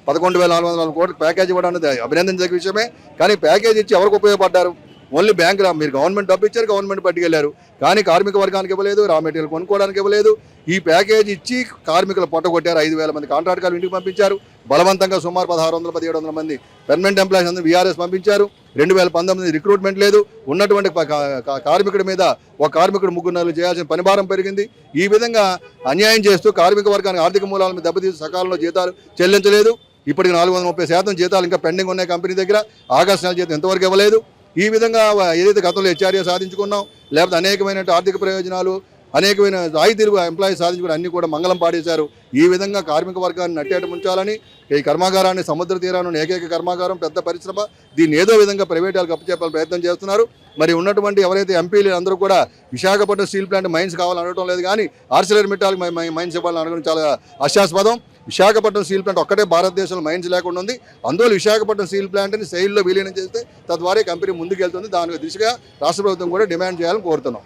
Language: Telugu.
11,440 కోట్ల ప్యాకేజ్ ఇవ్వడం అనేది అభినందించే విషయమే. కానీ ప్యాకేజ్ ఇచ్చి ఎవరికి ఉపయోగపడ్డారు? ఓన్లీ బ్యాంకులో మీరు గవర్నమెంట్ డబ్బు ఇచ్చారు, గవర్నమెంట్ పట్టుకెళ్లారు, కానీ కార్మిక వర్గానికి ఇవ్వలేదు, రా మెటీరియల్ కొనుక్కోవడానికి ఇవ్వలేదు. ఈ ప్యాకేజ్ ఇచ్చి కార్మికులు పొట్టగొట్టారు. 5,000 మంది కాంట్రాక్టర్లు ఇంటికి పంపించారు. బలవంతంగా సుమారు 1,600-1,700 మంది పర్మనెంట్ ఎంప్లాయీస్ అందరూ వీఆర్ఎస్ పంపించారు. 2019 రిక్రూట్మెంట్ లేదు. ఉన్నటువంటి కార్మికుడి మీద ఒక కార్మికుడు 3 నెలలు చేయాల్సిన పనిభారం పెరిగింది. ఈ విధంగా అన్యాయం చేస్తూ కార్మిక వర్గానికి ఆర్థిక మూలాల మీద దెబ్బతీసి సకాలంలో జీతాలు చెల్లించలేదు. ఇప్పటికి 430% జీతాలు ఇంకా పెండింగ్ ఉన్నాయి కంపెనీ దగ్గర. ఆగస్టు నెల జీతం ఎంతవరకు ఇవ్వలేదు. ఈ విధంగా ఏదైతే గతంలో హెచ్ఆర్ఏ సాధించుకున్నాం, లేకపోతే అనేకమైన ఆర్థిక ప్రయోజనాలు, అనేకమైన రాయితీలు ఎంప్లాయీస్ సాధించుకుని అన్ని కూడా మంగళం పాడేశారు. ఈ విధంగా కార్మిక వర్గాన్ని నట్టేట ముంచాలని ఈ కర్మాగారాన్ని సముద్ర తీరాన్ని ఏకైక కర్మాగారం, పెద్ద పరిశ్రమ, దీన్ని ఏదో విధంగా ప్రైవేట్ వాళ్ళకి అప్పచెప్పాలని ప్రయత్నం చేస్తున్నారు. మరి ఉన్నటువంటి ఎవరైతే ఎంపీలు అందరూ కూడా విశాఖపట్నం స్టీల్ ప్లాంట్ మైన్స్ కావాలని అనడం లేదు, కానీ ఆర్సిలర్ మిట్టాల్కి మైన్స్ ఇవ్వాలని అనడం చాలా హాస్యాస్పదం. విశాఖపట్నం స్టీల్ ప్లాంట్ ఒక్కటే భారతదేశంలో మైన్స్ లేకుండా ఉంది. అందువల్ల విశాఖపట్నం స్టీల్ ప్లాంట్ని సెయిల్లో విలీనం చేస్తే తద్వారా కంపెనీ ముందుకెళ్తుంది. దాని దిశగా రాష్ట్ర ప్రభుత్వం కూడా డిమాండ్ చేయాలని కోరుతున్నాం.